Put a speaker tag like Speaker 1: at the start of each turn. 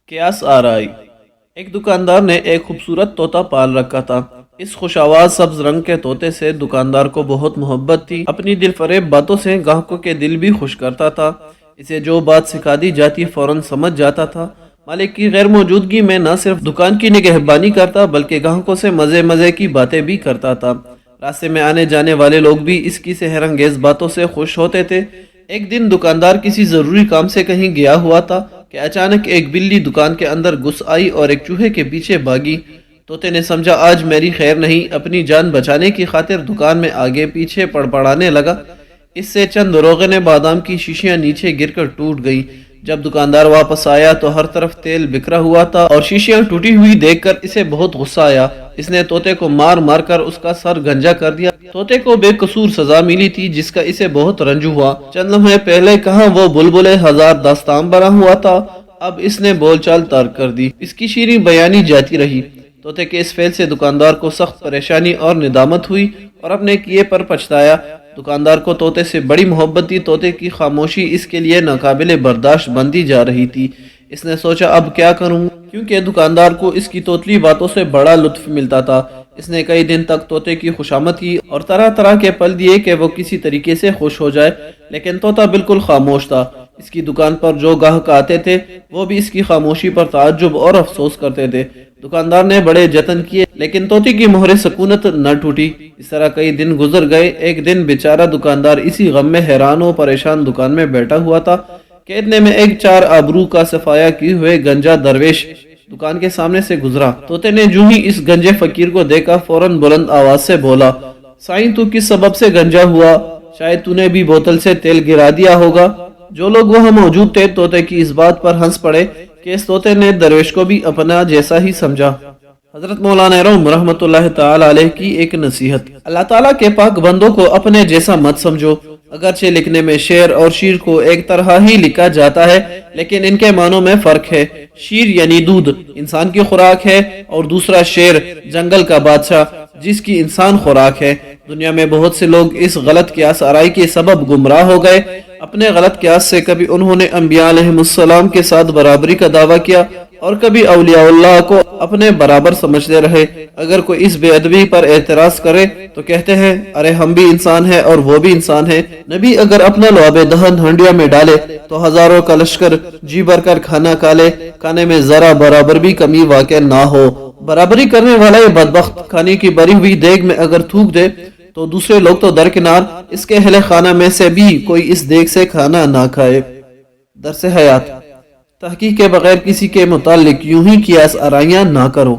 Speaker 1: قیاس آرائی۔ ایک دکاندار نے ایک خوبصورت طوطا پال رکھا تھا۔ اس خوش آواز سبز رنگ کے طوطے سے دکاندار کو بہت محبت تھی۔ اپنی دل فریب باتوں سے گاہکوں کے دل بھی خوش کرتا تھا۔ اسے جو بات سکھا دی جاتی فوراً سمجھ جاتا تھا۔ مالک کی غیر موجودگی میں نہ صرف دکان کی نگہبانی کرتا بلکہ گاہکوں سے مزے کی باتیں بھی کرتا تھا۔ راستے میں آنے جانے والے لوگ بھی اس کی سحر انگیز باتوں سے خوش ہوتے تھے۔ ایک دن دکاندار کسی ضروری کام سے کہیں گیا ہوا تھا کہ اچانک ایک بلی دکان کے اندر گھس آئی اور ایک چوہے کے پیچھے بھاگی۔ طوطے نے سمجھا آج میری خیر نہیں، اپنی جان بچانے کی خاطر دکان میں آگے پیچھے پڑپڑانے لگا۔ اس سے چند روغن بادام کی شیشیاں نیچے گر کر ٹوٹ گئیں۔ جب دکاندار واپس آیا تو ہر طرف تیل بکھرا ہوا تھا اور شیشیاں ٹوٹی ہوئی دیکھ کر اسے بہت غصہ آیا۔ اس نے طوطے کو مار مار کر اس کا سر گنجا کر دیا۔ طوطے کو بے قصور سزا ملی تھی جس کا اسے بہت رنج ہوا۔ چند لمحے پہلے کہاں وہ بلبل ہزار داستان بنا ہوا تھا، اب اس نے بول چال ترک کر دی۔ اس کی شیریں بیانی جاتی رہی۔ طوطے کے اس فعل سے دکاندار کو سخت پریشانی اور ندامت ہوئی اور اپنے کیے پر پچھتایا۔ دکاندار کو طوطے سے بڑی محبت تھی۔ طوطے کی خاموشی اس کے لیے ناقابل برداشت بنتی جا رہی تھی۔ اس نے سوچا اب کیا کروں، کیونکہ دکاندار کو اس کی توتلی باتوں سے بڑا لطف ملتا تھا۔ اس نے کئی دن تک طوطے کی خوشامد کی اور طرح طرح کے پل دیے کہ وہ کسی طریقے سے خوش ہو جائے، لیکن طوطا بالکل خاموش تھا۔ اس کی دکان پر جو گاہک آتے تھے وہ بھی اس کی خاموشی پر تعجب اور افسوس کرتے تھے۔ دکاندار نے بڑے جتن کیے لیکن طوطے کی مہر سکونت نہ ٹوٹی۔ اس طرح کئی دن گزر گئے۔ ایک دن بیچارہ دکاندار اسی غم میں حیران و پریشان دکان میں بیٹھا ہوا تھا کہ اتنے میں ایک 4 آبرو کا صفایا کیے ہوئے گنجا درویش دکان کے سامنے سے گزرا۔ طوطے نے جو ہی اس گنجے فقیر کو دیکھا فوراً بلند آواز سے بولا، سائیں تو کس سبب سے گنجا ہوا؟ شاید تو نے بھی بوتل سے تیل گرا دیا ہوگا۔ جو لوگ وہاں موجود تھے طوطے کی اس بات پر ہنس پڑے کہ اس طوطے نے درویش کو بھی اپنا جیسا ہی سمجھا۔ حضرت مولانا روم رحمۃ اللہ تعالی علیہ کی ایک نصیحت، اللہ تعالیٰ کے پاک بندوں کو اپنے جیسا مت سمجھو۔ اگرچہ لکھنے میں شیر اور شیر کو ایک طرح ہی لکھا جاتا ہے لیکن ان کے معنوں میں فرق ہے۔ شیر یعنی دودھ انسان کی خوراک ہے اور دوسرا شیر جنگل کا بادشاہ جس کی انسان خوراک ہے۔ دنیا میں بہت سے لوگ اس غلط قیاس آرائی کے سبب گمراہ ہو گئے۔ اپنے غلط قیاس سے کبھی انہوں نے انبیاء علیہ السلام کے ساتھ برابری کا دعویٰ کیا اور کبھی اولیاء اللہ کو اپنے برابر سمجھتے رہے۔ اگر کوئی اس بے ادبی پر اعتراض کرے تو کہتے ہیں ارے ہم بھی انسان ہیں اور وہ بھی انسان ہیں۔ نبی اگر اپنا لعاب دہن ہنڈیا میں ڈالے تو ہزاروں کا لشکر جی بھر کر کھانا کھا لے، کھانے میں ذرا برابر بھی کمی واقع نہ ہو۔ برابری کرنے والا یہ بدبخت کھانے کی بری ہوئی دیگ میں اگر تھوک دے تو دوسرے لوگ تو درکنار، اس کے اہل خانہ میں سے بھی کوئی اس دیگ سے کھانا نہ کھائے۔ درس حیات، تحقیق کے بغیر کسی کے متعلق یوں ہی قیاس آرائیاں نہ کرو۔